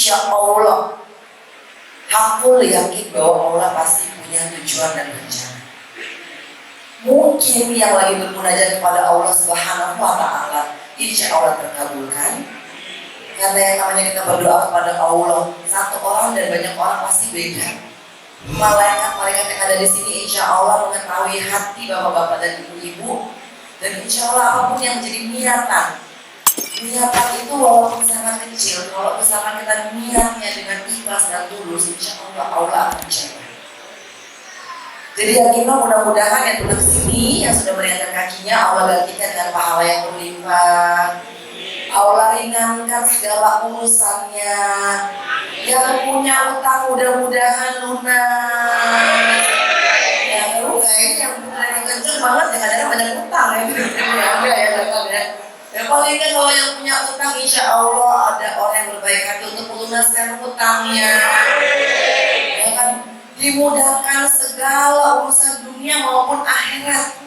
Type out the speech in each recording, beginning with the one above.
insya Allah aku yakin bahwa Allah pasti punya tujuan dan rencana. Mungkin yang lagi bermunajat kepada Allah Subhanahu wa Ta'ala, insya Allah terkabulkan. Karena yang namanya kita berdoa kepada Allah, satu orang dan banyak orang pasti beda. Malaikat yang ada di sini insya Allah mengetahui hati bapak-bapak dan ibu-ibu, dan insya Allah apapun yang menjadi niatan itu walaupun sangat kecil, kalau misalkan kita niatnya dengan ikhlas dan tulus, insya Allah akan menjaga. Jadi yakinlah mudah-mudahan yang duduk sini yang sudah meringankan kakinya Allah gantikan dengan pahala yang berlimpah. Allah ringankan segala urusannya. Yang punya utang mudah-mudahan lunas. Ya kalau kayaknya yang kenceng banget jangan-jangan banyak utang ya. Enggak ya. Ya paling kan kalau yang punya utang insya Allah ada orang yang berbaik hati untuk melunaskan utangnya. Ya kan dimudahkan segala urusan dunia maupun akhirat.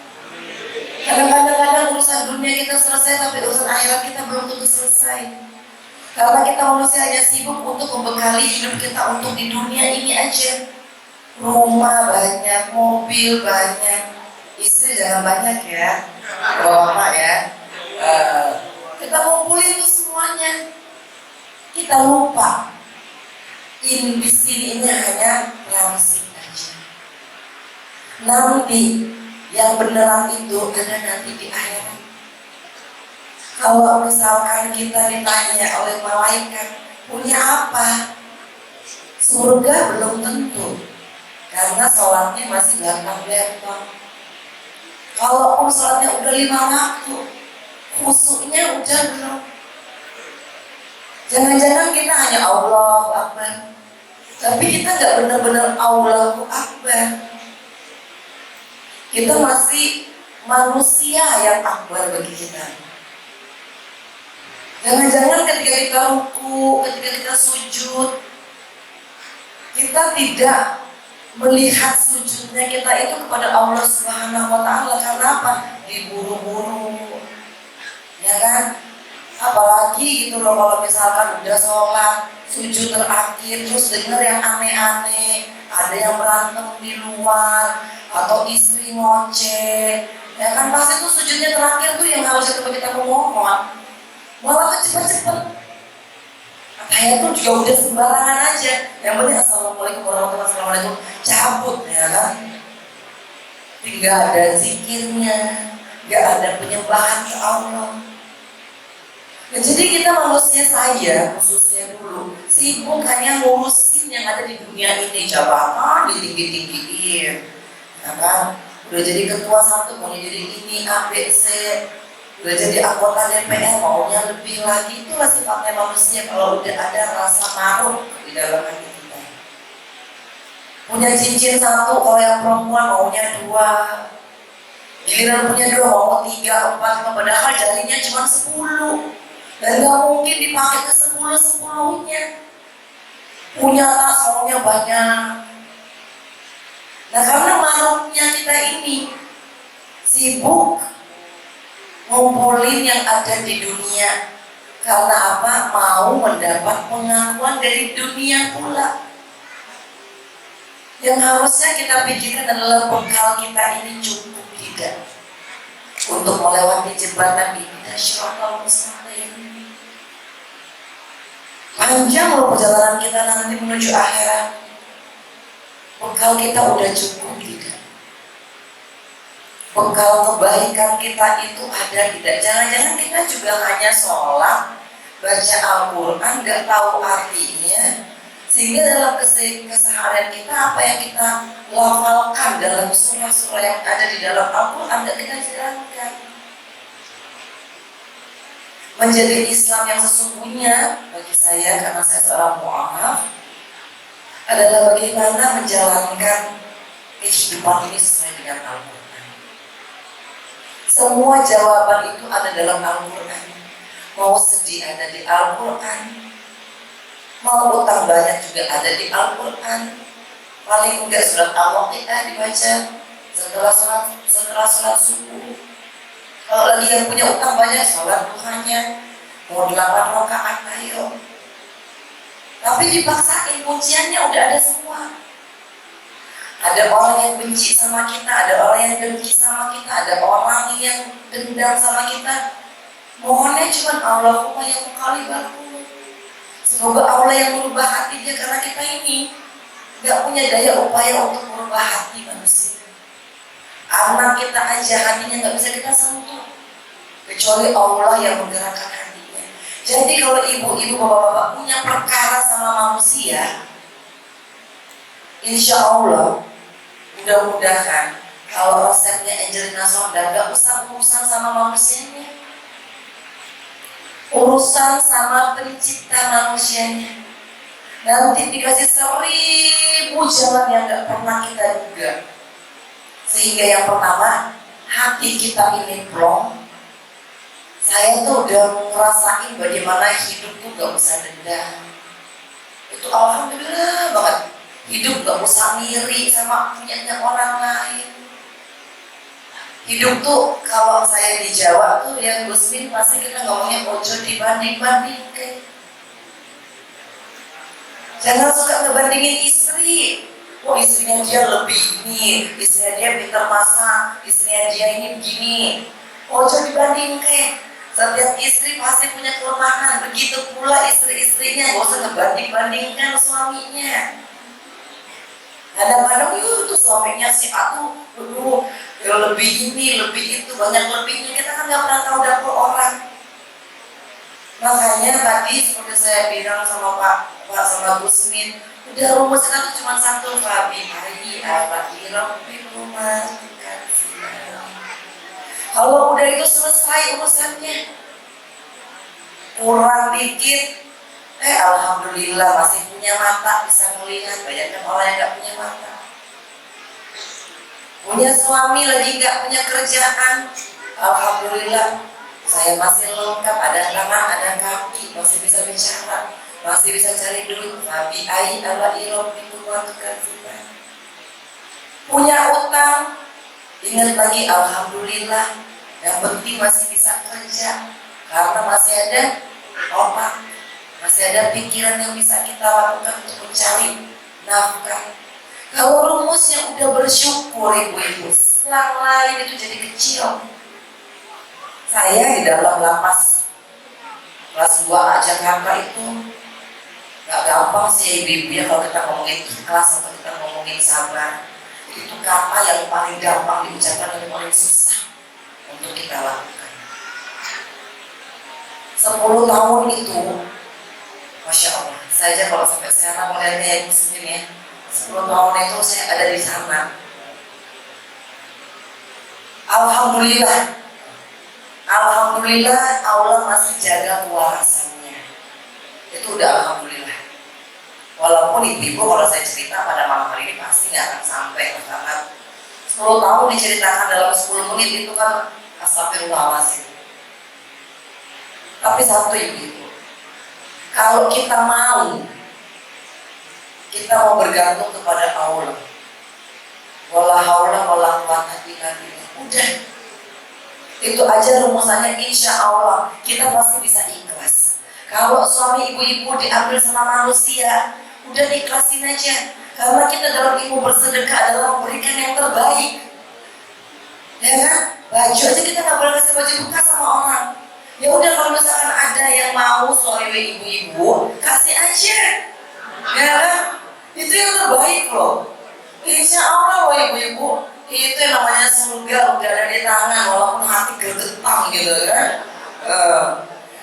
Kadang-kadang urusan dunia kita selesai tapi urusan akhirat kita belum tentu selesai. Karena kita manusia hanya sibuk untuk membekali hidup kita untuk di dunia ini aja. Rumah banyak, mobil banyak, istri jangan banyak ya, bapak ya. Kita kumpulin itu semuanya. Kita lupa. Di sini ini hanya transit aja. Nanti yang beneran itu ada nanti di akhirat. Kalau misalkan kita ditanya oleh malaikat, punya apa? Surga belum tentu, karena sholatnya masih belakang-belakang. Kalaupun sholatnya udah 5 waktu, khusyuknya udah belum. Jangan-jangan kita hanya Allahu Akbar, tapi kita nggak benar-benar Allahu Akbar. Kita masih manusia yang akbar bagi kita. Jangan-jangan ketika kita ruku, ketika kita sujud, kita tidak melihat sujudnya kita itu kepada Allah Subhanahu wa Ta'ala. Karena apa? Diburu-buru, ya kan? Apalagi gitu loh kalau misalkan udah sholat, sujud terakhir terus dengar yang aneh-aneh, ada yang berantem di luar atau istri ngoceh, ya kan pasti itu sujudnya terakhir tuh yang harusnya kita memohon malah cepet-cepet. Kayak tuh juga udah sembarangan aja, yang penting assalamualaikum warahmatullahi wabarakatuh, cabut ya kan. Tidak ada zikirnya, nggak ada penyembahan ke Allah. Nah, jadi kita manusia saja khususnya dulu sibuk hanya ngurusin yang ada di dunia ini, jabatan ditinggi-tinggiin, ya kan? Udah jadi ketua satu maunya jadi ini ABC, udah jadi anggota DPR maunya lebih lagi. Itulah sifatnya manusia kalau udah ada rasa maruk di dalam hati kita. Punya cincin satu, kalau yang perempuan maunya 2, giliran punya 2 mau 3, 4, padahal jarinya cuma 10. Dan gak mungkin dipakai ke 10-10-nya. Punya tas maunya banyak. Nah karena maruknya kita ini sibuk ngumpulin yang ada di dunia. Karena apa? Mau mendapat pengakuan dari dunia pula. Yang harusnya kita pikirkan adalah bekal kita ini cukup tidak untuk melewati jembatan ini. Syiratal mustaqim. Panjang loh perjalanan kita nanti menuju akhirat. Bekal kita udah cukup tidak? Bekal kebaikan kita itu ada tidak? Jangan-jangan kita juga hanya sholat, baca Al-Quran, gak tahu artinya, sehingga dalam keseharian kita apa yang kita lafalkan dalam surah-surah yang ada di dalam Al-Quran gak kita jalankan. Menjadi Islam yang sesungguhnya bagi saya, karena saya seorang mu'alaf, adalah bagaimana menjalankan kehidupan ini sesuai dengan Al-Quran. Semua jawaban itu ada dalam Al-Quran. Mau sedih ada di Al-Quran, mau utang banyak juga ada di Al-Quran. Paling enggak surat Al-Waqiah dibaca setelah sholat subuh. Kalau lagi yang punya utang banyak, sholat duhanya mau 8 rakaat, ayo. Tapi dipaksain, pujiannya udah ada semua. Ada orang yang benci sama kita, ada orang yang dengki sama kita, ada orang yang dendam sama kita. Mohonnya cuma Allahumma ya muqallibal qulub. Semoga Allah yang merubah hati dia, karena kita ini gak punya daya upaya untuk merubah hati manusia. Anak kita aja hatinya gak bisa kita sentuh, kecuali Allah yang menggerakkan hatinya. Jadi kalau ibu-ibu, bapak-bapak punya perkara sama manusia, insya Allah mudah-mudahan kalau resepnya Angelina Sondang gak usah urusan sama manusianya, urusan sama pencipta manusianya. Nanti dikasih 1000 jalan yang gak pernah kita duga. Sehingga yang pertama, hati kita ini plong. Saya tuh udah ngerasain bagaimana hidup tuh gak usah dendam. Itu alhamdulillah banget. Hidup gak usah ngiri sama punyanya orang lain. Hidup tuh kalau saya di Jawa tuh yang Gusmin pasti kita ngomongnya ojo dibanding-bandingkan. Jangan suka ngebandingin istri. Oh istrinya dia lebih ini, istrinya dia pintar masak, istrinya dia ini begini. Ojo dibandingkan. Setiap istri pasti punya kelemahan. Begitu pula istri-istrinya, gak usah ngebanding-bandingkan suaminya. Kadang-kadang tuh suaminya si aku dulu lebih ini, lebih itu, banyak lebihnya. Kita kan gak pernah tahu dapur orang. Makanya tadi seperti saya bilang sama Pak sama Gusmin, udah rumus kita tuh cuma satu, Fabi Ayi Al-Fatihah rumah. Kalau udah itu selesai urusannya, kurang dikit, alhamdulillah masih punya mata, bisa melihat. Banyak orang yang gak punya mata. Punya suami lagi gak punya kerjaan, alhamdulillah saya masih lengkap, ada tangan, ada kaki, masih bisa bicara, masih bisa cari duit. Nabi ai ala irob itu kewajiban. Punya utang, ingat lagi alhamdulillah. Yang penting masih bisa kerja, karena masih ada otak, masih ada pikiran yang bisa kita lakukan untuk mencari nafkah. Kalau rumusnya udah bersyukur ibu-ibu, yang lain itu jadi kecil. Saya di dalam lapas kelas 2 Jakarta itu gak gampang sih ibu-ibu ya, kalau kita ngomongin ikhlas atau kita ngomongin sabar. Itu kata yang paling gampang diucapkan dan paling susah untuk kita lakukan. 10 tahun itu, Masya Allah, saya aja kalau sampai sekarang melihatnya muslim ya, 10 tahun itu saya ada di sana. Alhamdulillah Allah masih jaga kewarasannya. Itu udah alhamdulillah. Walaupun ibu-ibu kalau saya cerita pada malam hari ini pasti gak akan sampai, karena 10 tahun diceritakan dalam 10 menit itu kan astagfirullahaladzim. Tapi satu ibu-ibu, kalau kita mau bergantung kepada Allah, wala haula wala quwwata illa billah, udah itu aja rumusannya. Insya Allah kita pasti bisa ikhlas. Kalau suami ibu-ibu diambil sama manusia, udah ikhlasin aja, karena kita dalam ilmu bersedekah adalah memberikan yang terbaik, ya kan? Baju aja kita nggak boleh kasih baju bekas sama orang. Ya udah, kalau misalkan ada yang mau suami ibu-ibu, kasih aja, ya kan? Itu yang terbaik loh. Insya Allah loh ibu-ibu, itu yang namanya surga udah ada di tangan, walaupun hati gergetang gitu kan.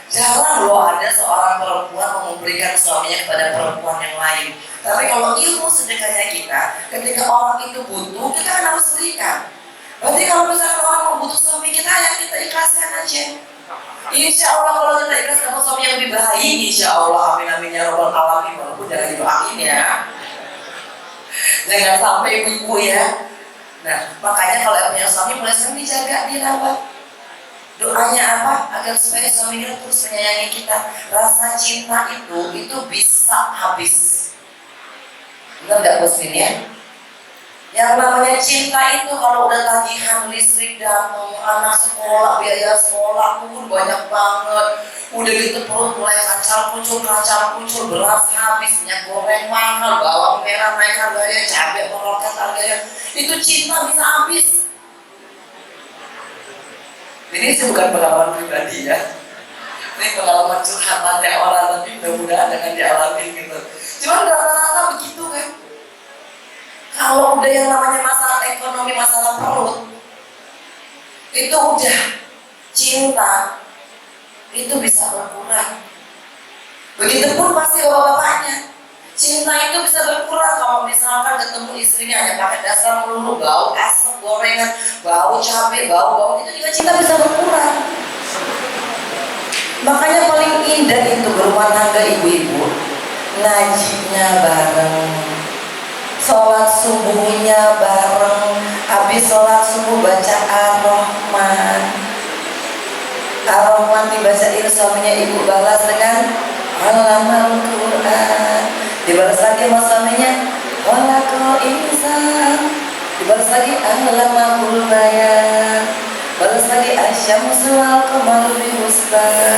Jarang loh ada seorang perempuan memberikan suaminya kepada perempuan yang lain. Tapi kalau ilmu sedekahnya kita, ketika orang itu butuh, kita kan harus berikan. Berarti kalau misalnya orang mau butuh suami kita, ya kita ikhlaskan aja. Insya Allah kalau kita ikhlas sama suami yang lebih baik, insya Allah amin amin ya robbal alamin. Walaupun jangan didoain ya, jangan sampai ibu-ibu ya. Nah makanya kalau punya suami mulai sekarang dijaga, dirawat. Doanya apa? Agar supaya suami kita terus menyayangi kita. Rasa cinta itu bisa habis. Benar gak muslim ya? Yang namanya cinta itu kalau udah tagihan listrik datang, anak sekolah, biaya sekolah pun banyak banget. Udah gitu perut mulai kacau kucur, beras habis, minyak goreng mahal, bawang merah naik harganya, cabai meroket harganya. Itu cinta bisa habis. Ini sih bukan pengalaman pribadi ya. Ini pengalaman curhatannya orang, tapi mudah-mudahan jangan dialami gitu. Cuman rata-rata begitu kan. Kalau udah yang namanya masalah ekonomi, masalah perut, itu udah cinta itu bisa berkurang. Begitupun pasti bapak-bapaknya, cinta itu bisa berkurang kalau misalkan ketemu istrinya hanya pakai dasar melulu, bau asap gorengan, bau cabai, bau itu juga cinta bisa berkurang. Makanya paling indah itu berumah tangga ibu-ibu, ngajinya bareng, sholat subuhnya bareng, habis sholat subuh baca Ar-Rahman. Ar-Rahman dibacain suaminya, ibu balas dengan Alamal Quran, dibalas lagi sama suaminya Walakul Insan, dibalas lagi Alamal Bayan, balas lagi Asyamsu wal Qamaru bihusban.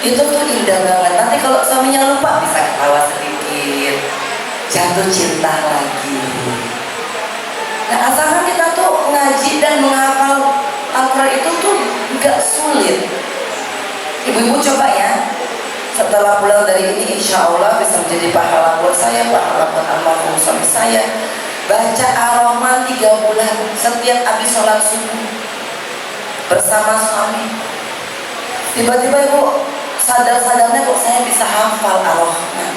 Itu tuh indah banget. Nanti kalau suaminya lupa bisa ketawa sedikit, jatuh cinta lagi. Nah, asalkan kita tuh ngaji dan menghafal Al-Quran itu tuh gak sulit. Ibu-ibu coba ya, setelah pulang dari ini insya Allah bisa menjadi pahala buat saya, pahala buat almarhum suami saya. Baca Ar-Rahman 3 bulan setiap habis sholat subuh bersama suami. Tiba-tiba ibu sadar-sadarnya kok saya bisa hafal Ar-Rahman,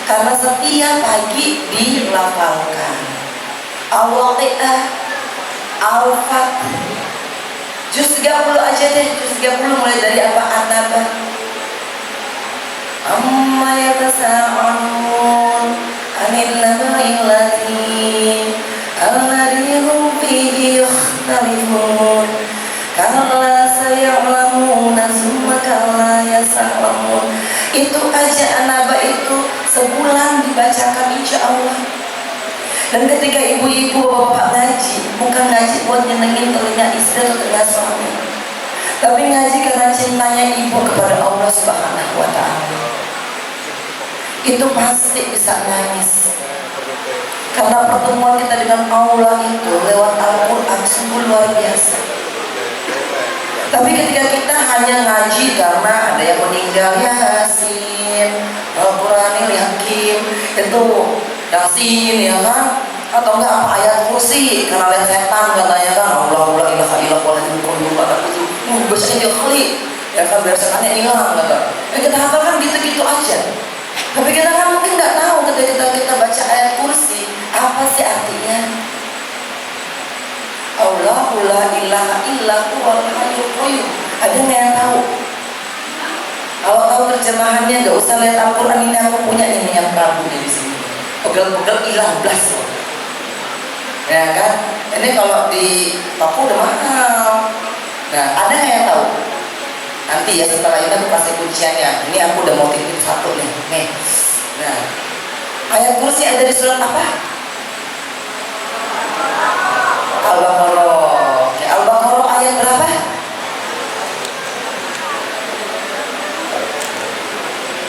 karena setiap pagi dilafalkan Al-Waqi'ah, Al-Fatih, juz 30 aja deh, juz 30 mulai dari apa? An-Naba, amma yatasa'alun anil naba'il ladzi alladzi hum fihi yakhtalifun kalla saya'lamuna summa kalla yas'alamun. Itu aja An-Naba itu sebulan dibacakan insya Allah. Dan ketika ibu-ibu bapak ngaji, bukan ngaji buat nyenengin telinga istri atau telinga suami, tapi ngaji karena cintanya ibu kepada Allah Subhanahu wa Ta'ala. Itu pasti bisa nangis, karena pertemuan kita dengan Allah itu lewat Al-Quran sungguh luar biasa. Tapi ketika kita hanya ngaji karena ada yang meninggal, Yasin, Al-Quranil Hakim, itu Yasin ya kan, atau enggak apa ayat kursi karena lihat setan katanya kan, Allah la ilaha illallah itu bacanya dia kali ya kan, biar setannya hilang kata. Kita hafalkan gitu-gitu aja. Tapi kita kan mungkin nggak tahu ketika kita baca ayat kursi apa sih artinya. Allah la ilaha illallah wal hayyul qayyum. Ada nggak yang tahu? Kalau tahu terjemahannya nggak usah lihat Al-Quran, ini aku punya ini yang Prabu di sini. Pegel-pegel hilang blas, ya kan? Ini kalau di toko udah mahal. Nah, ada nggak yang tahu? Nanti ya setelah ini aku kasih kunciannya. Ini aku udah mau titip satu nih. Nih. Nah, ayat kursi ada di surat apa? Al-Baqarah. Oke, Al-Baqarah ayat berapa?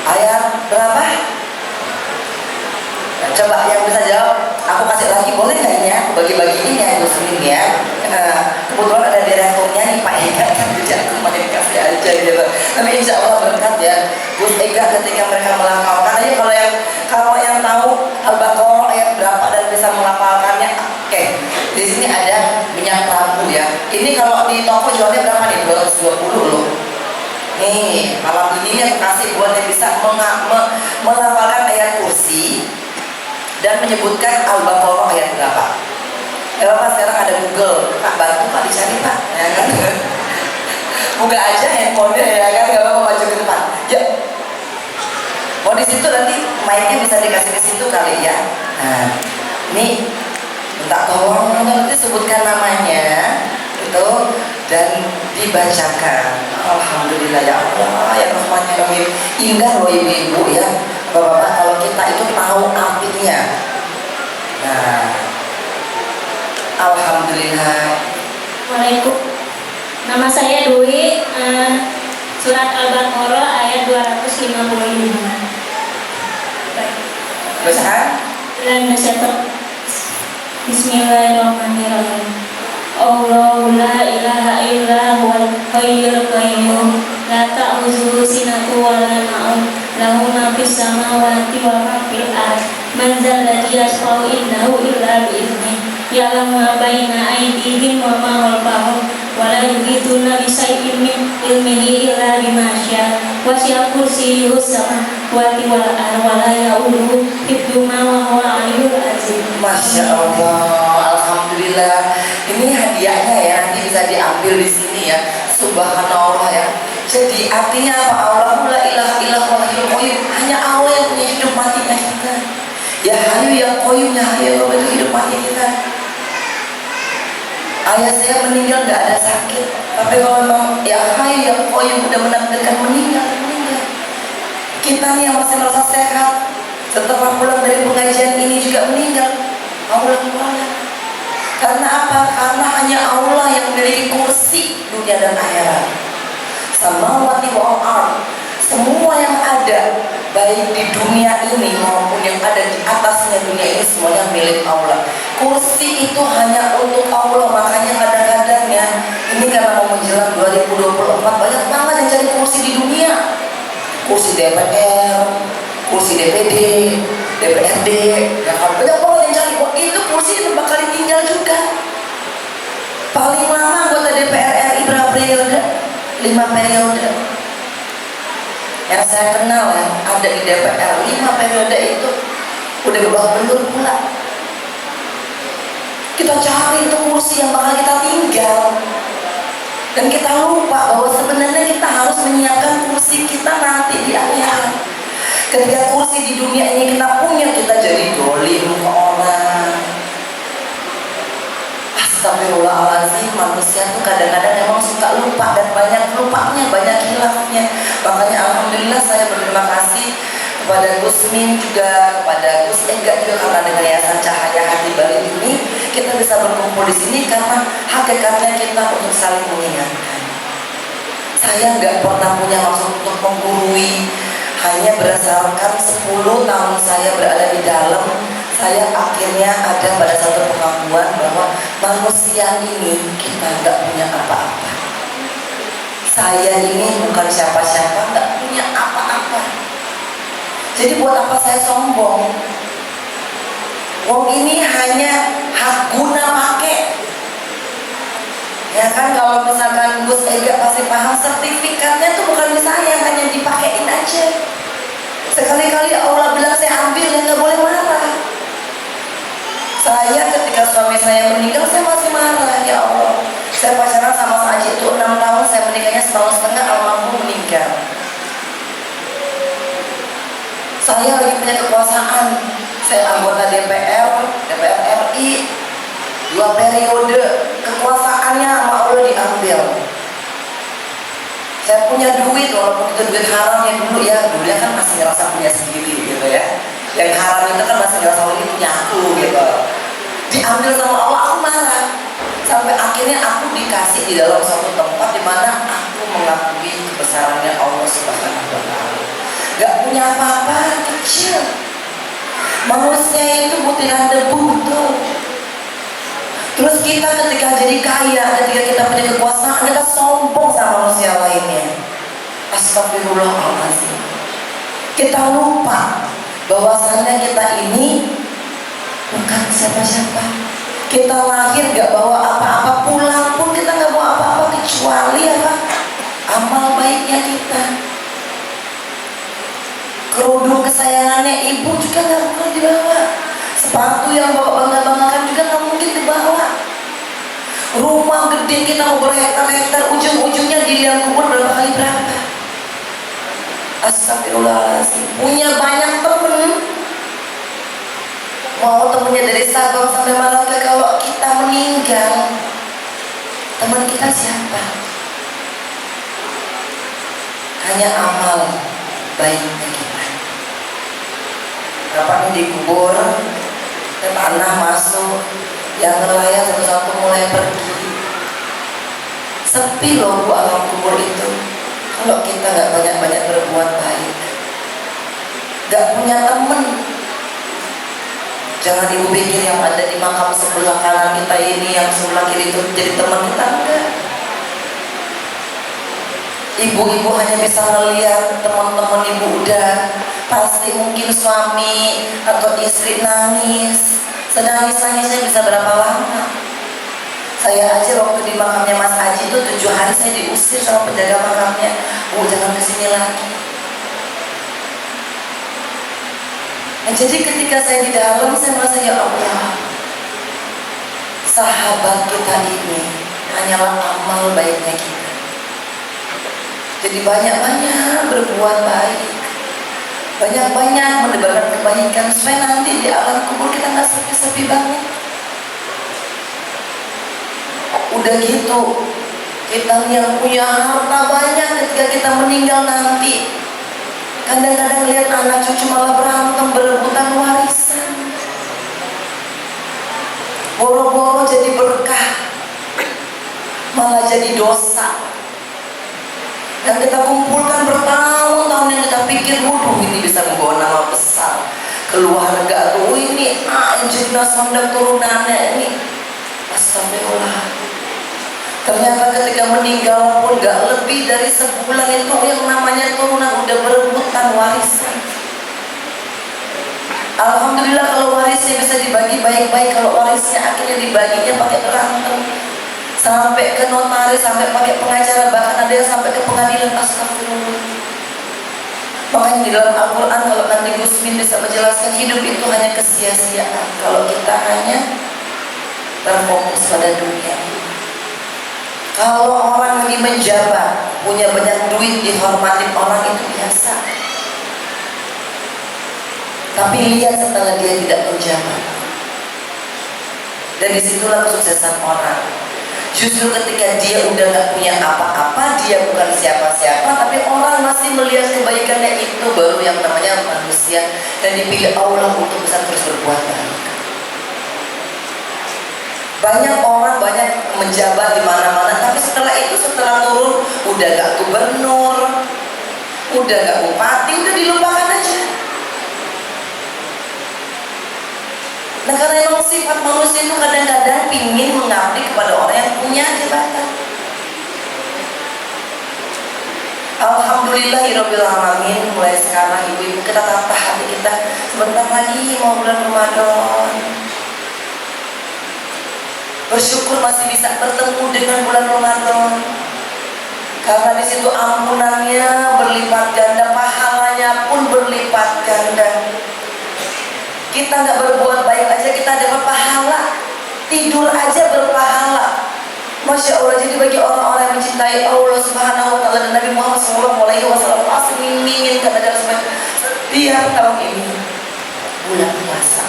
Ayat berapa? Nah, coba yang bisa jawab, aku kasih lagi boleh nggak ini ya? Bagi-bagi ini ya, muslim ya. Kebetulan ada direkturnya nih Pak Ega kan, jadi aku main kasih aja gitu. Tapi insya Allah berkat ya, Gus Ega ketika mereka melafalkan aja. Kalau yang tahu Al-Baqarah ayat berapa dan bisa melafalkannya, oke. Di sini ada minyak Prabu ya. Ini kalau di toko jualnya berapa nih? 220 loh. Nih, malam ini aku kasih buat yang bisa melafalkan ayat kursi dan menyebutkan Al-Baqarah ayat berapa. Ya Pak, sekarang ada Google, Pak bantu Pak dicari Pak, ya kan? Buka aja handphonenya ya kan, gak apa-apa maju ke depan. Ya, mau di situ nanti mic-nya bisa dikasih ke situ kali ya. Nah, ini minta tolong nanti sebutkan namanya itu dan dibacakan. Alhamdulillah ya Allah ya Rahman ya Rahim. Indah loh ibu-ibu ya, bapak-bapak, kalau kita itu tahu artinya. Nah, alhamdulillah Assalamualaikum. Nama saya Dwi. Surat Al-Baqarah ayat 255. Baik. Bacakan. Bismillahirrahmanirrahim. Allahu la ilaha illa huwal hayyul qayyum la ta'khudhuhu sinatun wa la nawm lahu ma fis samawati wa ma fil ardh man dzal ladzi yashfa'u indahu illa bi idhnihi ya'lamu ma baina aydihim wa ma khalfahum wa la yuhituna bi shay'in min ilmihi illa bima syaa wasi'a kursiyyuhu samawati wal ardh wa la ya'uduhu hifdzuhuma wa huwal 'aliyyul 'azim. Masya Allah, alhamdulillah. Ini hadiahnya ya, nanti bisa diambil di sini ya. Subhanallah ya. Jadi artinya apa? Allah la ilaha illallah hayyul qayyum. Hanya Allah yang punya hidup matinya kita. Ya Hayyu ya Qayyum, ya Hayyu itu hidup mati kita. Ayah saya meninggal nggak ada sakit, tapi kalau memang ya Hayyu ya Qayyum udah menakdirkan meninggal. Kita nih yang masih merasa sehat, setelah pulang dari pengajian ini juga meninggal. Allah. Karena apa? Karena hanya Allah yang memiliki kursi dunia dan akhirat. Samawati wal ardh. Semua yang ada baik di dunia ini maupun yang ada di atasnya dunia ini semuanya milik Allah. Kursi itu hanya untuk Allah. Makanya kadang-kadang ya, ini karena mau menjelang 2024 banyak banget yang cari kursi di dunia. Kursi DPR, kursi DPD, DPRD, ya kan banyak banget yang cari. Itu kursi itu bakal ditinggal juga. Paling lama anggota DPR RI berapa periode? 5 periode. Yang saya kenal ya, ada di DPR 5 periode itu udah babak belur pula. Kita cari itu kursi yang bakal kita tinggal, dan kita lupa bahwa sebenarnya kita harus menyiapkan kursi kita nanti di akhirat. Ketika kursi di dunia ini kita punya, kita jadi dolim ke orang. Astagfirullahaladzim, manusia tuh kadang-kadang memang suka lupa, dan banyak lupanya, banyak hilafnya. Makanya alhamdulillah saya berterima kasih kepada Gus Min juga, kepada Gus Ega juga, karena dengan Yayasan Cahaya Hati Bali ini kita bisa berkumpul di sini karena hakikatnya kita untuk saling mengingatkan. Saya nggak pernah punya maksud untuk menggurui, hanya berdasarkan 10 tahun saya berada di dalam, saya akhirnya ada pada satu pengakuan bahwa manusia ini kita nggak punya apa-apa. Saya ini bukan siapa-siapa, nggak punya apa-apa. Jadi buat apa saya sombong? Wong ini hanya hak guna pakai. Ya kan, kalau misalkan Gus Ega pasti paham, sertifikatnya tuh bukan di saya, hanya dipakein aja. Sekali-kali Allah bilang saya ambil, ya nggak boleh marah. Saya ketika suami saya meninggal, saya masih marah. Ya Allah, saya pacaran sama Saji itu 6 tahun, saya menikahnya 1,5 tahun, almarhum meninggal. Saya lagi punya kekuasaan, saya anggota DPR RI 2 periode, kekuasaannya sama Allah diambil. Saya punya duit, walaupun itu duit haram ya dulu ya kan masih ngerasa punya sendiri gitu ya. Yang haram itu kan masih ngerasa ini punya aku gitu. Diambil sama Allah, aku marah. Sampai akhirnya aku dikasih di dalam suatu tempat di mana aku mengakui kebesarannya Allah Subhanahu wa Ta'ala. Gak punya apa-apa, kecil. Manusia itu butiran debu, betul. Terus kita ketika jadi kaya, ketika kita punya kekuasaan, kita sombong sama manusia lainnya. Astagfirullahaladzim. Kita lupa bahwasannya kita ini bukan siapa-siapa. Kita lahir gak bawa apa-apa, pulang pun kita gak bawa apa-apa kecuali apa? Amal baiknya kita. Kerudung kesayangannya ibu juga gak mungkin dibawa. Sepatu yang bawa bangga-banggakan juga gak mungkin dibawa. Rumah gede kita mau berhektar-hektar, ujung-ujungnya di liang kubur berapa. Astagfirullahaladzim. Punya banyak temen, mau temennya dari Sabang sampai Merauke, kalau kita meninggal, teman kita siapa? Hanya amal baiknya kita. Bapaknya dikubur, ke tanah masuk, yang nelayan satu-satu mulai pergi. Sepi loh Bu alam kubur itu kalau kita nggak banyak-banyak berbuat baik, nggak punya temen. Jangan ibu pikir yang ada di makam sebelah kanan kita ini, yang sebelah kiri itu jadi teman kita, enggak. Ibu-ibu hanya bisa melihat teman-teman ibu udah pasti mungkin suami atau istri nangis, senangis-nangisnya bisa berapa lama. Saya aja waktu di makamnya Mas Aji itu 7 hari saya diusir sama penjaga makamnya, jangan kesini lagi. Nah, jadi ketika saya di dalam, saya merasa ya Allah, sahabat kita ini hanyalah amal baiknya kita. Jadi banyak-banyak berbuat baik, banyak-banyak menebarkan kebaikan supaya nanti di alam kubur kita nggak sepi-sepi banget. Udah gitu, kita yang punya harta banyak ketika kita meninggal nanti, kadang-kadang lihat anak cucu malah berantem berebutan warisan. Boro-boro jadi berkah, malah jadi dosa. Yang kita kumpulkan bertahun-tahun, yang kita pikir waduh ini bisa membawa nama besar keluarga tuh, ini Angelina Sondang turunannya ini, astagfirullah. Ternyata ketika meninggal pun gak lebih dari sebulan itu yang namanya turunan udah berebutan warisan. Alhamdulillah kalau warisnya bisa dibagi baik-baik, kalau warisnya akhirnya dibaginya pakai berantem, sampai ke notaris, sampai pakai pengacara, bahkan ada yang sampai ke pengadilan, astagfirullah. Makanya di dalam Al-Quran kalau nanti Gusmin bisa menjelaskan, hidup itu hanya kesia-siaan kalau kita hanya berfokus pada dunia. Kalau orang lagi menjabat, punya banyak duit, dihormatin orang itu biasa. Tapi lihat setelah dia tidak menjabat, dan disitulah kesuksesan orang. Justru ketika dia udah gak punya apa-apa, dia bukan siapa-siapa, tapi orang masih melihat kebaikannya, itu baru yang namanya manusia dan dipilih Allah untuk bisa terus berbuat baik. Banyak orang banyak menjabat di mana-mana, tapi setelah itu, setelah turun, udah gak gubernur, udah gak bupati, udah dilupakan aja. Nah, karena memang sifat manusia itu kadang-kadang ingin mengabdi kepada orang yang punya jabatan. Alhamdulillahirabbil alamin, mulai sekarang ibu-ibu kita tatah hati kita, sebentar lagi mau bulan Ramadan. Bersyukur masih bisa bertemu dengan bulan Ramadan, karena di situ ampunannya berlipat ganda, pahalanya pun berlipat ganda. Kita nggak berbuat baik aja kita dapat pahala, tidur aja berpahala. Masya Allah. Jadi bagi orang-orang yang mencintai Allah Subhanahu Wa Taala dan Nabi Muhammad SAW, pasti menginginkan agar setiap tahun ini bulan puasa.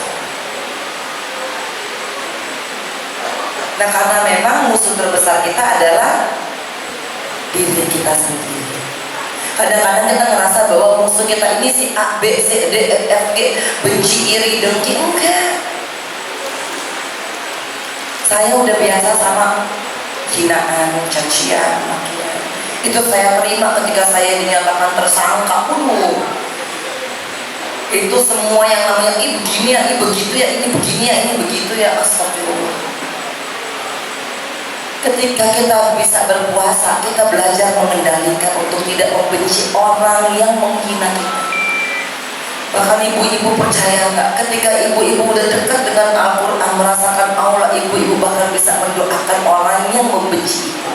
Nah, karena memang musuh terbesar kita adalah diri kita sendiri. Kadang-kadang kita ngerasa bahwa musuh kita ini si A, B, C, D, E, F, G, benci, iri, dengki. Enggak. Saya udah biasa sama hinaan, cacian, makian. Itu saya terima ketika saya dinyatakan tersangka. Itu semua yang namanya ini begini ya, ini begitu ya, ini begini ya, ini begitu ya, astagfirullah. Ketika kita bisa berpuasa, kita belajar mengendalikan untuk tidak membenci orang yang menghina kita. Bahkan ibu-ibu percaya nggak, ketika ibu-ibu udah dekat dengan Al-Quran, merasakan Allah, ibu-ibu bahkan bisa mendoakan orang yang membenci ibu.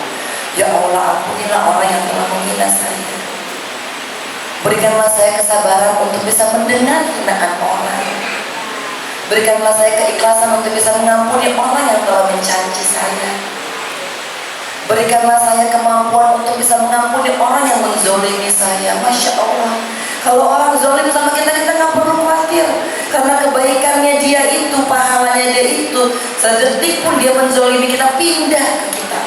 Ya Allah, ampunilah orang yang telah menghina saya. Berikanlah saya kesabaran untuk bisa mendengar hinaan orang. Berikanlah saya keikhlasan untuk bisa mengampuni orang yang telah mencaci saya. Berikanlah saya kemampuan untuk bisa mengampuni orang yang menzolimi saya. Masya Allah. Kalau orang zolim sama kita, kita nggak perlu khawatir, karena kebaikannya dia itu, pahalanya dia itu, sedetik pun dia menzolimi kita, pindah ke kita.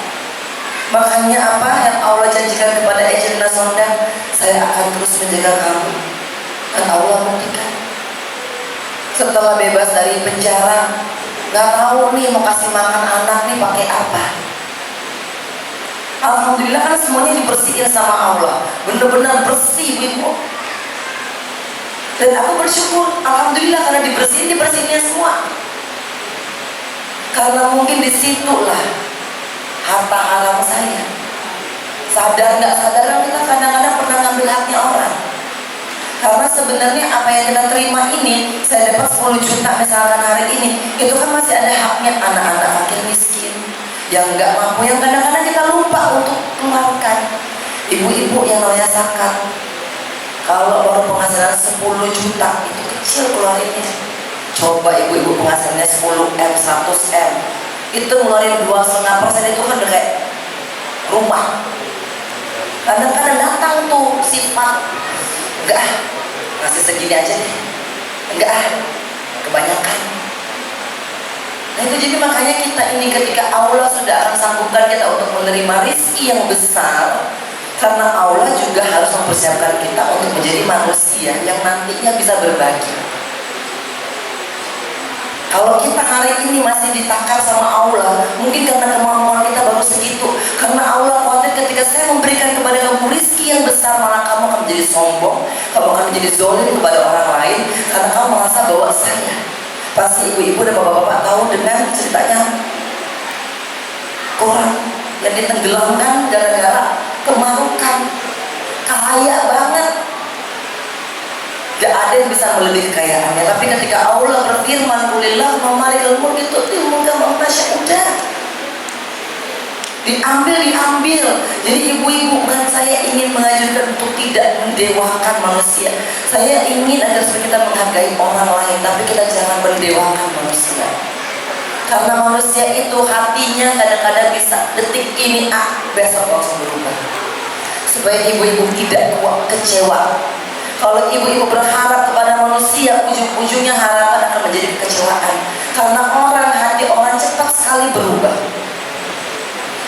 Makanya apa yang Allah janjikan kepada Angelina Sondang, saya akan terus menjaga kamu, dan Allah buktikan. Setelah bebas dari penjara, nggak tahu nih mau kasih makan anak nih pakai apa. Alhamdulillah kan semuanya dibersihin sama Allah, benar-benar bersih ibu. Dan aku bersyukur, alhamdulillah karena dibersihinnya semua. Karena mungkin disitulah harta haram saya. Sadar nggak sadar kan kita kadang-kadang pernah ngambil haknya orang. Karena sebenarnya apa yang kita terima ini, saya dapat 10 juta misalkan hari ini, itu kan masih ada haknya anak-anak fakir miskin yang nggak mampu, yang kadang-kadang kita lupa untuk keluarkan. Ibu-ibu yang namanya zakat, kalau baru penghasilan 10 juta itu kecil keluarinnya. Coba ibu-ibu penghasilannya 10M, 100M, itu ngeluarin 2,5% itu kan udah kayak rumah. Kadang-kadang datang tuh sifat, enggak masih segini aja deh, enggak kebanyakan. Nah itu jadi makanya kita ini ketika Allah sudah akan sanggupkan kita untuk menerima rizki yang besar, karena Allah juga harus mempersiapkan kita untuk menjadi manusia yang nantinya bisa berbagi. Kalau kita hari ini masih ditakar sama Allah, mungkin karena kemampuan kita baru segitu, karena Allah khawatir ketika saya memberikan kepada kamu rizki yang besar, malah kamu akan menjadi sombong, kamu akan menjadi zalim kepada orang lain, karena kamu merasa bahwa saya. Pasti ibu-ibu dan bapak-bapak tahu dengan ceritanya orang yang ditenggelamkan gara-gara kemalukan, kaya banget, gak ada yang bisa melebihi kekayaannya. Tapi ketika Allah berfirman, "Qulillah malikul mulki tu'til mulka man tasya", udah diambil. Jadi ibu-ibu, kan saya ingin mengajarkan untuk tidak mendewakan manusia. Saya ingin agar kita menghargai orang lain, tapi kita jangan mendewakan manusia. Karena manusia itu hatinya kadang-kadang bisa detik ini besok langsung berubah. Supaya ibu-ibu tidak kecewa. Kalau ibu-ibu berharap kepada manusia, ujung-ujungnya harapan akan menjadi kekecewaan. Karena hati orang cepat sekali berubah.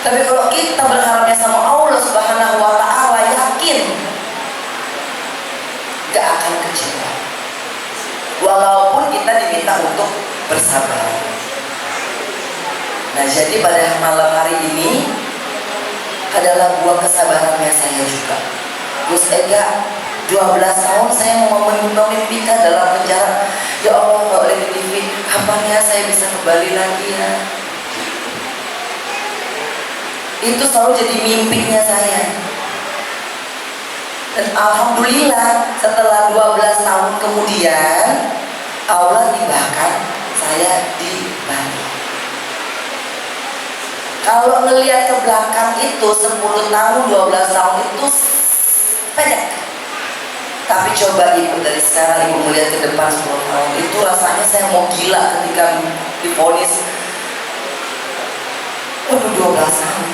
Tapi kalau kita berharapnya sama Allah Subhanahu wa Ta'ala, yakin gak akan kecewa. Walaupun kita diminta untuk bersabar. Nah, jadi pada malam hari ini adalah buah kesabarannya saya juga. Gus Ega 12 tahun saya mau memimpikan dalam penjara. Ya Allah, kalau lihat di TV, kapan ya saya bisa kembali lagi ya? Itu selalu jadi mimpinya saya. Dan alhamdulillah setelah 12 tahun kemudian Allah tibakan saya di Bali. Kalau ngelihat ke belakang itu 10 tahun, 12 tahun itu pendek. Tapi coba ibu dari sekarang ibu melihat ke depan 10 tahun, itu rasanya saya mau gila ketika divonis. Waduh, 12 tahun.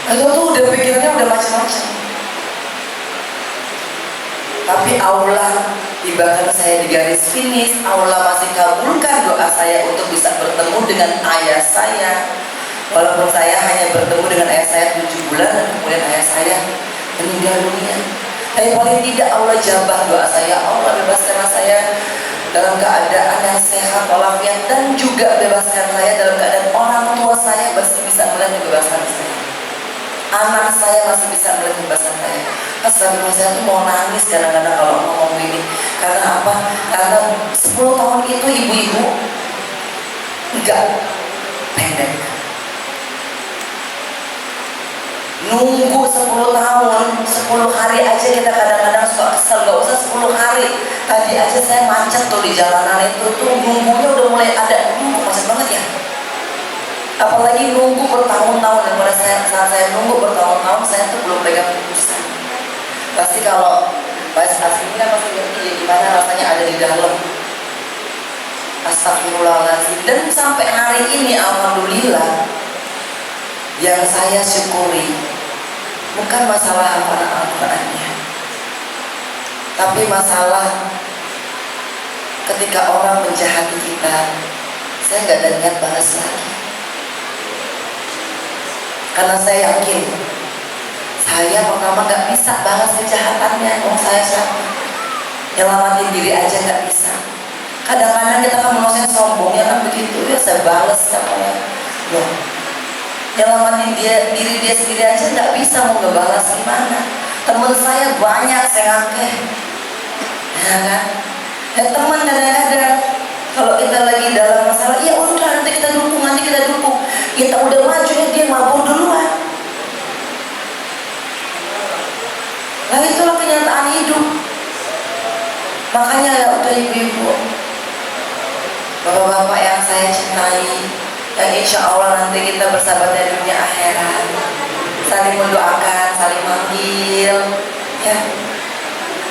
Itu tuh udah pikirannya udah macam-macam. Tapi Allah tibakan saya di garis finish. Allah masih kabulkan doa saya untuk bisa bertemu dengan ayah saya. Walaupun saya hanya bertemu dengan ayah saya 7 bulan dan kemudian ayah saya meninggal dunia. Tapi paling tidak Allah jabah doa saya. Allah bebaskanlah saya dalam keadaan yang sehat walafiat, dan juga bebaskan saya dalam keadaan orang tua saya masih bisa melihat kebebasan saya. Anak saya masih bisa melihat kebebasan saya. Astagfirullah, saya tuh mau nangis kadang-kadang kalau ngomong ini. Karena apa? Karena 10 tahun itu ibu-ibu enggak pendek. Nunggu 10 tahun, 10 hari aja kita kadang-kadang suka kesel. Gak usah 10 hari. Tadi aja saya macet tuh di jalanan itu tuh, nunggunya udah mulai ada. Macet banget ya. Apalagi nunggu bertahun-tahun, dan pada saat saya nunggu bertahun-tahun, saya tuh belum pegang putusan. Pasti kalau bahas aslinya kan pasti ngerti ya gimana rasanya ada di dalam. Astagfirullahaladzim. Dan sampai hari ini alhamdulillah, yang saya syukuri bukan masalah hafalan Al-Qur'annya, tapi masalah ketika orang menjahati kita, saya gak ada niat balas lagi. Karena saya yakin saya pertama gak bisa balas kejahatannya. Saya siapa? Nyelamatin diri aja gak bisa. Kadang-kadang kita kan manusia sombong, ya kan begitu, ya saya balas sama ya. nyelamatin diri dia sendiri aja nggak bisa, mau ngebalas gimana? Temen saya banyak saya ngakeh, ya kan? Ya teman kadang-kadang kalau kita lagi dalam masalah, ya udah nanti kita dukung, kita udah maju ya dia mabur duluan. Nah itulah kenyataan hidup. Makanya ya udah ibu-ibu, bapak-bapak yang saya cintai, yang insya Allah nanti kita bersahabat dari dunia akhirat, saling mendoakan, saling manggil, ya.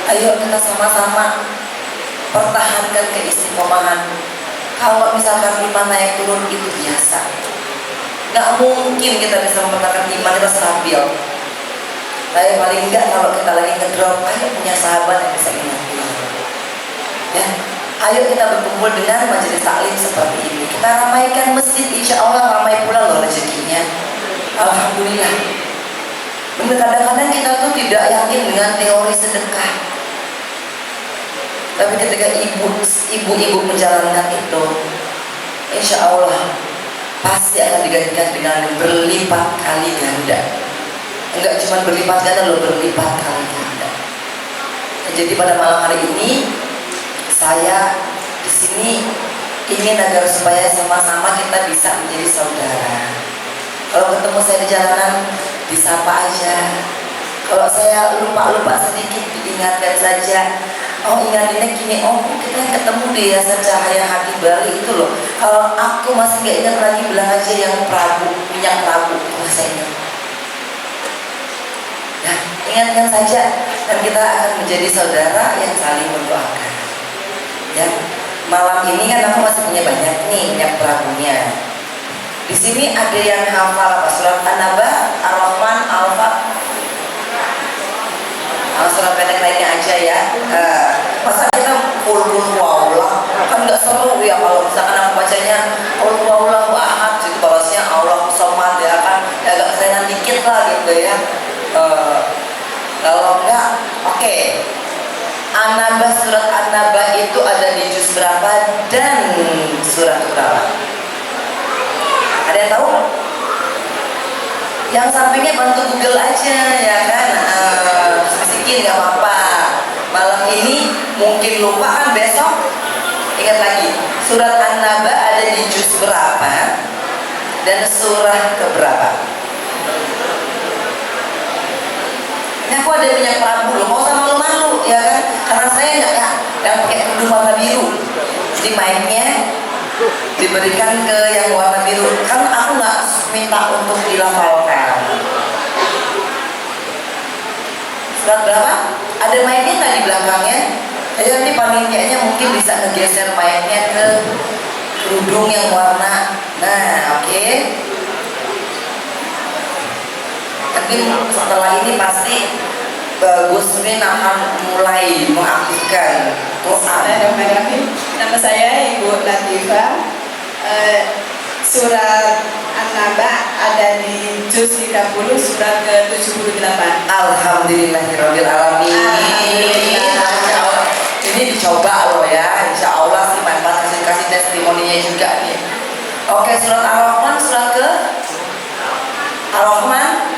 Ayo kita sama-sama pertahankan keistiqomahan. Kalau misalkan iman naik turun itu biasa, nggak mungkin kita bisa mempertahankan iman kita stabil. Tapi paling enggak kalau kita lagi ngedrop, ayo punya sahabat yang bisa ingatin. Ya, ayo kita berkumpul dengan majelis taklim seperti ini. Kita ramaikan masjid, insya Allah ramai pula loh rezekinya. Alhamdulillah. Benar, kadang-kadang kita tuh tidak yakin dengan teori sedekah. Tapi ketika ibu-ibu menjalankan itu, insya Allah pasti akan digantikan dengan berlipat kali ganda. Enggak cuma berlipat ganda loh, berlipat kali ganda. Jadi pada malam hari ini saya di sini ingin agar supaya sama-sama kita bisa menjadi saudara. Kalau ketemu saya di jalanan, disapa aja. Kalau saya lupa sedikit, diingatkan saja. Oh ingatinnya gini, oh kita ketemu di Yayasan Cahaya Hati Bali itu loh. Kalau aku masih nggak ingat lagi, bilang aja yang Prabu, minyak Prabu, masih ingat. Nah, ingatkan saja, dan kita akan menjadi saudara yang saling mendoakan. Ya, malam ini kan aku masih punya banyak nih minyak Prabunya. Di sini ada yang hafal apa? Surat An-Naba, Ar-Rahman, Al-Fat. Surat pendek lainnya aja ya. Masa kita qul huwallah kan nggak seru ya kalau misalkan aku bacanya qul huwallahu ahad, jadi balasnya Allahu samad ya kan, ya agak kerenan dikit lah gitu ya. Kalau enggak, oke. An-Naba, surat An-Naba itu ada di juz berapa dan surat berapa? Ada yang tahu? Yang sampingnya bantu Google aja ya kan, bisikin nggak apa-apa. Malam ini mungkin lupa kan, besok ingat lagi. Surat An-Naba ada di juz berapa dan surah keberapa? Ini aku ada minyak Prabu loh, mau sama malu-malu ya kan, karena saya nggak ya yang pakai kerudung warna biru. Jadi mic-nya diberikan ke yang warna biru, kan aku nggak minta untuk dilafalkan. Surat berapa? Ada mic-nya nggak di belakangnya? Jadi nanti panitianya mungkin bisa ngegeser mic-nya ke kerudung yang warna. Nah, oke. Nanti setelah ini pasti Gus Min akan mulai mengaktifkan Bismillahirrahmanirrahim. Nama saya Ibu Latifah. Surat An-Naba ada di juz 30 surat ke-78. Alhamdulillahirabbil alamin. Ini dicoba loh ya, insya Allah sih manfaat, kasih testimoninya juga nih. Oke, surat Ar-Rahman, surat ke Ar-Rahman.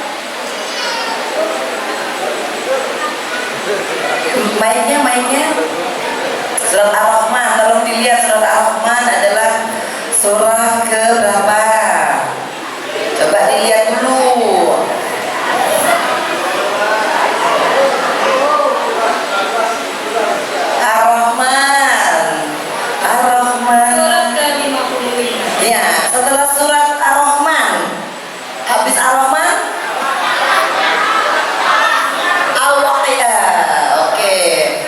Mainnya surat Ar-Rahman, tolong dilihat surat Ar-Rahman adalah surah ke berapa? Coba dilihat dulu. Ar-Rahman Surat ke-55. ya, setelah surat Ar-Rahman, habis Ar-Rahman Al-Waqiah. Oke,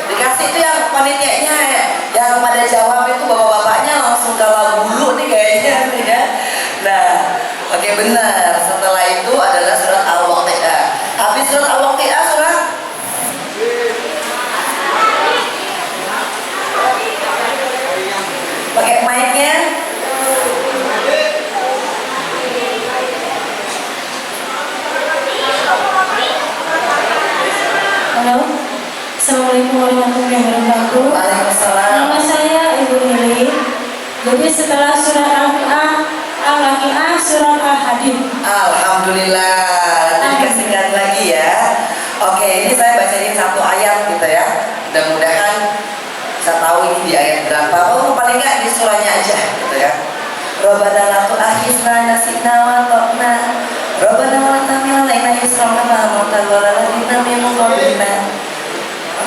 dikasih itu yang panitianya yang pada jawab itu bapak-bapaknya langsung kalah bulu nih kayaknya nih ya. Nah, oke benar. Setelah itu adalah surat Al-Waqiah. Habis surat Al-Waqiah surat pakai mic-nya. Halo, Assalamualaikum warahmatullahi wabarakatuh. Waalaikumsalam. Nama saya Ibu Lili. Jadi setelah surat Al-Waqiah, surat Al-Hadid. Alhamdulillah. Dikasihkan lagi ya. Oke, ini saya bacain satu ayat gitu ya. Mudah-mudahan bisa tahu ini di ayat berapa. Oh, paling nggak di surahnya aja gitu ya. Rabbana la tu'akhizna nasina wa akhtana. Rabbana wa la tahmilna isran kama hamaltahu 'alal ladzina min qablina.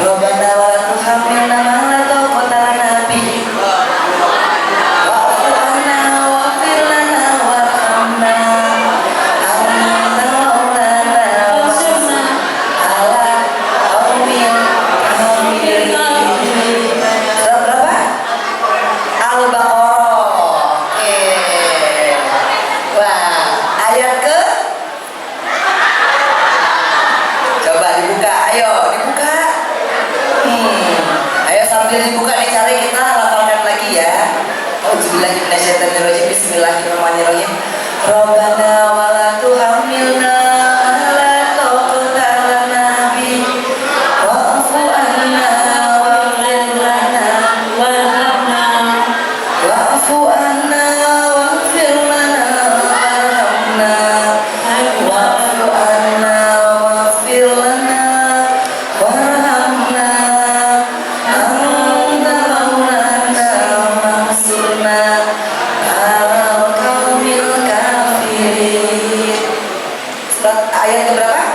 Rabbana wa la tuhammilna ma la taqata lana bihi. Wa'fu 'anna waghfir lana warhamna. Anta maulana wansurna 'alal qaumil kafirin. Surat berapa? Al-Baqarah. Oke. Wah, ayat ke? Coba dibuka, ayo dibuka. Ayo sambil dibuka dicari kita lafalkan lagi ya. Auzubillahiminasyaitonirrajim. Bismillahirrahmanirrahim. Rabbana wa la tuhammilna ma la taqata lana bihi wa'fu 'anna waghfir lana warhamna wa'fu 'anna waghfir lana warhamna wa'fu 'anna waghfir lana warhamna anta maulana wansurna 'alal qaumil kafirin. Surat ayat ke berapa?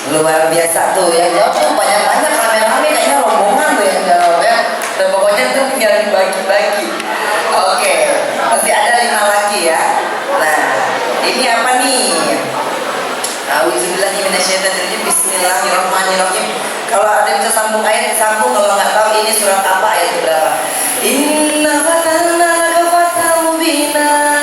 Luar biasa tuh yang jawab tuh banyak-banyak, rame-rame kayaknya rombongan tuh yang jawab ya. Dan pokoknya tuh tinggal dibagi-bagi. Oke, masih ada 5 lagi ya. Nah, ini apa nih? Auzubillahiminasyaitonirrajim. Bismillahirrahmanirrahim. Kalau ada yang bisa sambung ayat disambung, kalau nggak tahu ini surat apa ayat berapa. Inna fatahna laka fathan mubina.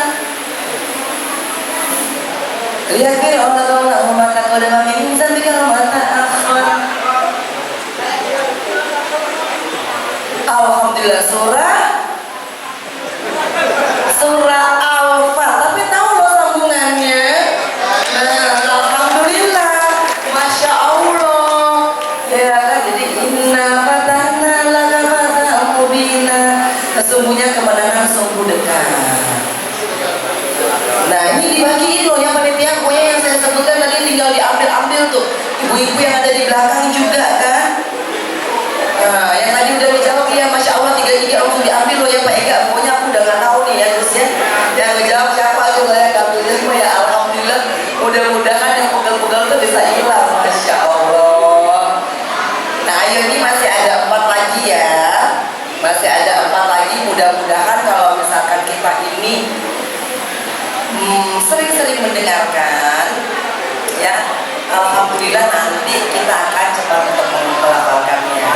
Liyaghfira Allahu lahum ma taqaddama min dzambika wa ma ta'akhkhar. Alhamdulillah, surah Al-Fat. Tapi tahu loh sambungannya. Nah, alhamdulillah, masya Allah. Ya kan, jadi inna fatahna laka fathan mubina. Sesungguhnya kemenangan sungguh dekat. Nah, ini dibagiin loh yang panitia kue yang saya sebutkan tadi, tinggal diambil-ambil tuh. Ibu-ibu yang ada di belakang juga kan. Nah, yang tadi udah dijawab ya, masya Allah, 3 langsung diambil loh ya Pak Ega. Pokoknya aku udah nggak tahu nih ya terus ya. Yang ngejawab siapa tuh saya ambilnya semua ya. Alhamdulillah, mudah-mudahan yang pegel-pegel tuh bisa hilang, masya Allah. Nah, ayo ini masih ada 4 lagi ya. Masih ada 4 lagi. Mudah-mudahan kalau misalkan kita ini sering-sering mendengarkan ya, alhamdulillah nanti kita akan cepat untuk melafalkannya.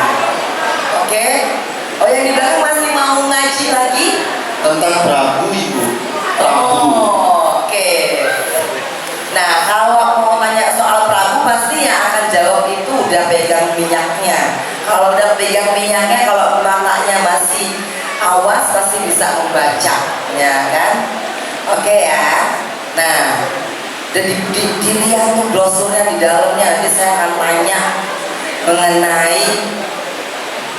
Oke. Oh, yang di belakang masih mau ngaji lagi Tentang Prabu, Ibu. Prabu. Oh, oke. Nah, kalau mau nanya soal Prabu, pasti yang akan jawab itu udah pegang minyaknya. Kalau udah pegang minyaknya, kalau matanya masih awas pasti bisa membaca, ya kan? Oke ya. Nah, dan dilihat tuh brosurnya di dalamnya. Nanti saya akan tanya mengenai,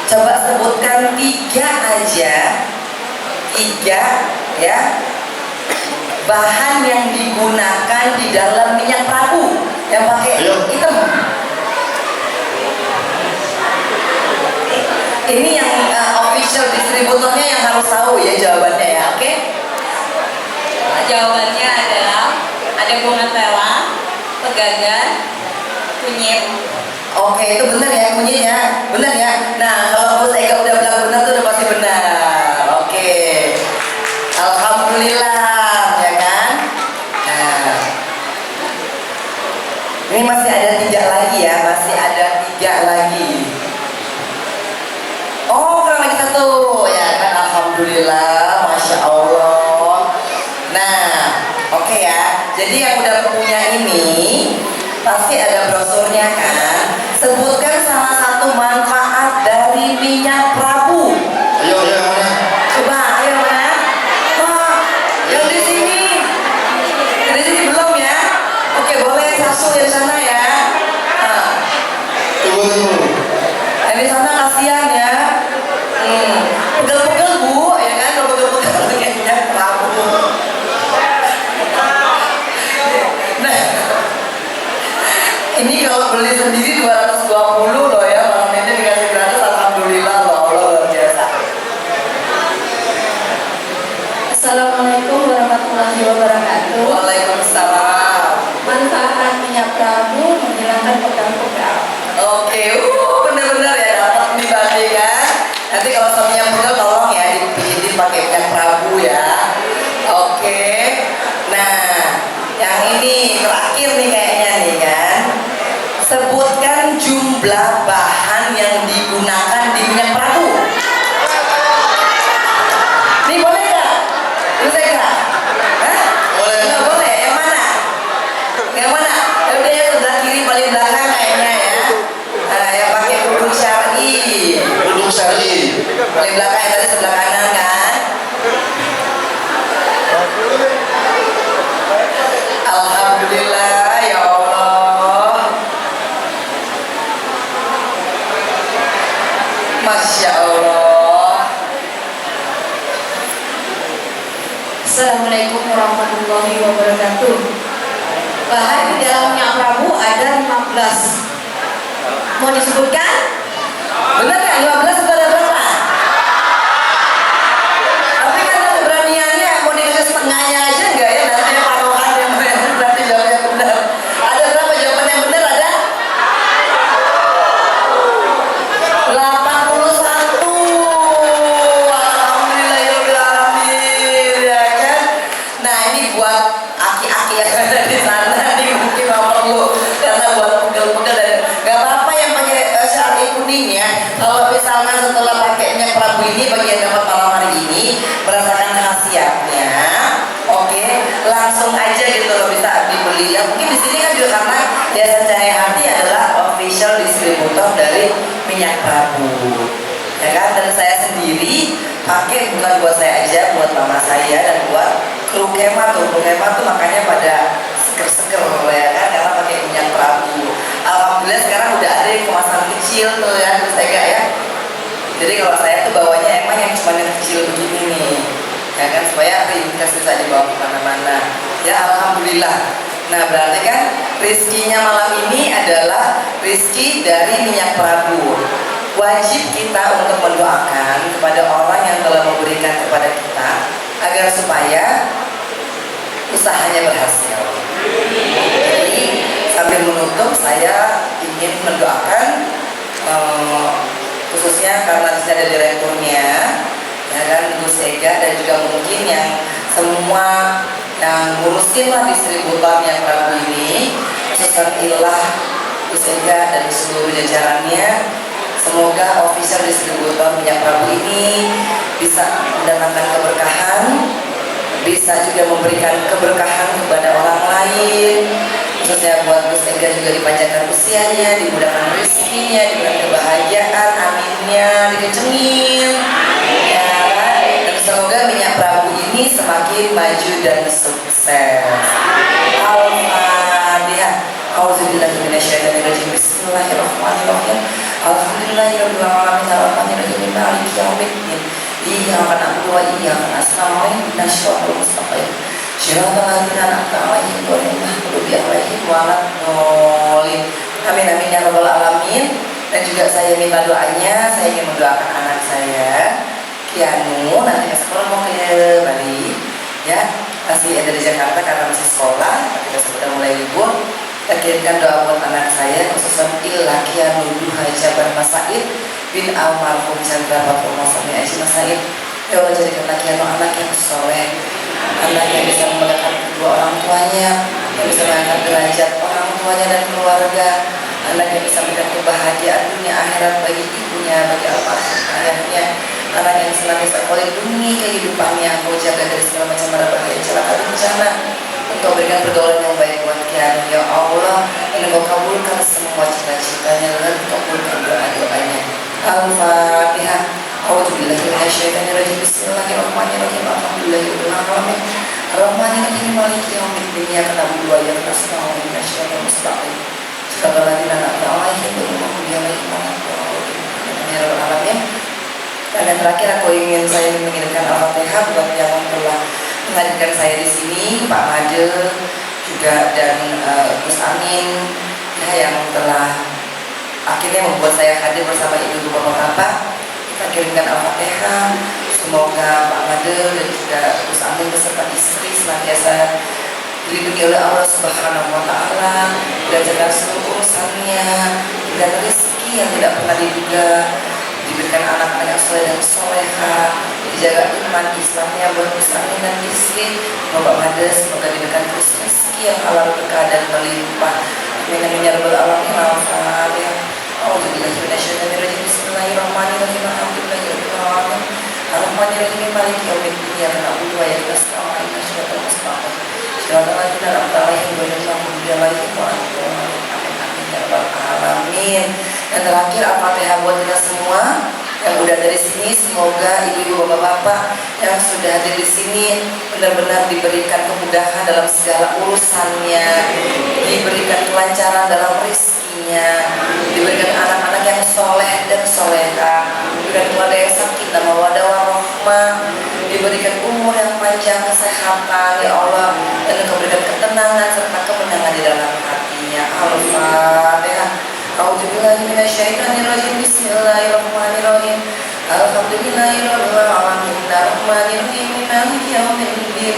coba sebutkan 3 aja, 3 ya, bahan yang digunakan di dalam minyak Prabu yang pakai Ayo. hitam. Ini yang official distributornya yang harus tahu ya jawabannya ya, oke? jawabannya adalah ada bunga tela, pegagan, kunyit. Oke, itu benar ya kunyitnya, benar ya. Nah, kalau Bos Ega udah bilang benar tuh udah pasti benar. Oke, alhamdulillah ya kan. Nah, ini masih ada 3 lagi ya, masih ada 3 lagi. Oh, kurang lagi 1 ya kan. Alhamdulillah, masya Allah. Nah, oke ya. Jadi yang udah punya ini pasti ada brosurnya kan. Sebutkan salah satu manfaat dari minyak Prabu. Ayo, yang mana? Coba, ayo mana? Wah, yang di sini. Di sini belum ya? Oke, boleh satu di sana ya. Nah, Tunggu. yang di sana kasihan ya. Pegel-pegel Bu, ya kan? Pegel-pegel minyak Prabu. Ini kalau beli sendiri 220 loh ya, malam ini dikasih gratis, alhamdulillah loh, Allah luar biasa. Assalamualaikum warahmatullahi wabarakatuh. Waalaikumsalam. Manfaat minyak Prabu menghilangkan pegal-pegal. Oke, bener-bener ya dapat nih Bandi kan. Nanti kalau suaminya pegel tolong ya dipijitin pakai minyak Prabu ya. Oke. Nah, yang ini terakhir nih kayaknya nih kan. Sebutkan jumlah bahan yang digunakan di minyak Prabu. Nih boleh nggak? Bisa nggak? Hah? Boleh. Nggak boleh. Yang mana? Yang mana? Ya udah ya sebelah kiri paling belakang kayaknya ya. Nah, yang pakai kerudung syar'i. Duduk syari. Paling belakang yang tadi sebelah kanan kan. Alhamdulillah ya Allah. Masya Allah. Assalamualaikum warahmatullahi wabarakatuh. Bahan di dalam minyak Prabu ada 15. Mau disebutkan? Bener nggak 15 itu ada berapa? Tapi kan ada keberaniannya mau dikasih setengahnya aja enggak ya, nanti yang paruhan yang berarti jawabnya benar. Ada berapa jawaban yang benar ada? 81. Alhamdulillahirobbilalamin ya kan. Nah ini buat aki-aki yang ada di sana nih mungkin nggak perlu karena buat pegel-pegel dan nggak apa-apa yang pakai syari kuning ya. Kalau misalnya setelah pakai minyak Prabu ini bagi yang dapat malam hari ini merasakan khasiatnya, oke, langsung aja gitu loh bisa dibeli. Ya mungkin di sini kan juga karena Yayasan Cahaya Hati adalah official distributor dari minyak Prabu, ya kan. Dan saya sendiri pakai bukan buat saya aja, buat mama saya dan buat kru kema tuh makanya pada seger-seger ya kan karena pakai minyak Prabu. Alhamdulillah sekarang udah ada yang kemasan kecil tuh ya, terus ya. Jadi kalau saya tuh bawanya emang yang cuma yang kecil begini nih, ya kan supaya ringkas bisa dibawa kemana-mana. Ya alhamdulillah. Nah berarti kan rizkinya malam ini adalah rizki dari minyak Prabu. Wajib kita untuk mendoakan kepada orang yang telah memberikan kepada kita agar supaya usahanya berhasil. Jadi sambil menutup saya ingin mendoakan khususnya karena saya ada direkturnya ya kan Gus Ega dan juga mungkin yang semua yang ngurusin lah distributor minyak Prabu ini, khususnya Ilah, Gus Ega dan seluruh jajarannya. Semoga official distributor minyak Prabu ini bisa mendatangkan keberkahan, bisa juga memberikan keberkahan kepada orang lain, khususnya buat Gus Ega juga dipanjangkan usianya, dimudahkan rezekinya, diberikan kebahagiaan, aminnya, dikencengin ya kan? Dan semoga minyak Prabu ini semakin maju dan sukses. Al-Fatihah. Auzubillahi minasyaitonirrajim. Bismillahirrahmanirrahim. Alhamdulillahirabbil alamin arrahmanirrahim maliki yaumiddin. Iyyaka na'budu wa iyyaka nasta'in ihdinas siratal mustaqim. Shiratal ladzina an'amta 'alaihim ghairil maghdubi 'alaihim waladdallin. Amin amin ya rabbal alamin. Dan juga saya minta doanya, saya ingin mendoakan anak saya Kianu nanti ke sekolah mau ke Bali ya, masih ada di Jakarta karena masih sekolah, kita sudah mulai libur. Kita kirimkan doa buat anak saya khususnya Ilah Kianu Duha Jabar Masaid bin Almarhum Chandra Fatma Sami Aji Masaid. Ya Allah jadikanlah Kianu anak yang soleh, anak yang bisa membanggakan kedua orang tuanya, yang bisa mengangkat derajat orang tuanya dan keluarga, anak yang bisa memberikan kebahagiaan dunia akhirat bagi ibunya, bagi almarhum ayahnya, anak yang senantiasa kau lindungi kehidupannya, kau jaga dari segala macam mara bahaya celaka bencana, untuk berikan pergaulan yang baik buat Kianu. Ya Allah, ini kau kabulkan semua cita-citanya dan kabulkan doa-doanya. Al-Fatihah. A'udzubillahi minasyaitonirrajim. Bismillahirrahmanirrahim. Alhamdulillahirabbil alamin. Arrahmanirrahim maliki yaumiddin. Iyyaka na'budu wa iyyaka nasta'in ihdinas siratal mustaqim. Shiratal ladzina an'amta 'alaihim ghairil maghdubi 'alaihim waladdallin. Dan yang terakhir saya ingin mengirimkan Al-Fatihah buat yang telah menghadirkan saya di sini, Pak Made juga dan Gus Amin ya, yang telah akhirnya membuat saya hadir bersama ibu bapak-bapak. Kita kirimkan Al-Fatihah. Semoga Pak Made dan juga Gus Amin beserta istri senantiasa dilindungi oleh Allah Subhanahu wa Ta'ala, dilancarkan seluruh urusannya, dan rezeki yang tidak pernah diduga, diberikan anak-anak yang soleh dan soleha, dijaga iman Islamnya buat Gus Amin dan istri. Bapak Made semoga diberikan terus rezeki yang halal berkah dan berlimpah. Amin ya rabbal alamin. Al-Fatihah. Bismillahirrahmanirrahim. Bismillahirrahmanirrahim. Alhamdulillahirabbil alamin. Ar-Rahmanir-Rahim. Maliki yaumiddin. Iyyaka na'budu wa iyyaka nasta'in. Ihdinas siratal mustaqim. Siratal ladzina an'amta 'alaihim ghairil maghdubi 'alaihim waladdallin. Amin ya rabbal alamin. Dan terakhir Al-Fatihah buat kita semua yang udah dari sini. Semoga ibu-ibu bapak-bapak yang sudah hadir di sini benar-benar diberikan kemudahan dalam segala urusannya, diberikan kelancaran dalam rezekinya, diberikan anak-anak yang soleh dan soleha, diberikan keluarga yang sakinah mawaddah warahmah, diberikan umur yang panjang, kesehatan ya Allah, dan Engkau berikan ketenangan serta kemenangan di dalam hatinya. Al-Fatihah. A'udzubillahi minasyaitonirrajim. Bismillahirrahmanirrahim. Alhamdulillahirabbil alamin. Ar-Rahmanir-Rahim. Maliki yaumiddin.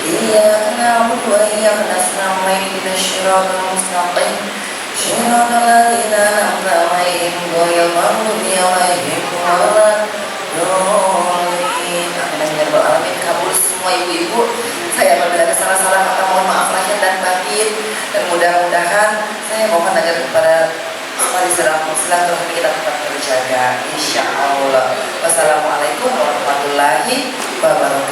Iyyaka na'budu wa iyyaka nasta'in. Ihdinas siratal mustaqim. Shiratal ladzina an'amta 'alaihim ghairil maghdubi 'alaihim waladdallin. Amin ya rabbal alamin. Kabul semua ibu-ibu. Saya apabila ada salah-salah kata mohon maaf lahir dan batin, dan mudah-mudahan saya mohon agar kepada mari silaturahmi kita tetap terjaga insyaallah. Wassalamualaikum warahmatullahi wabarakatuh.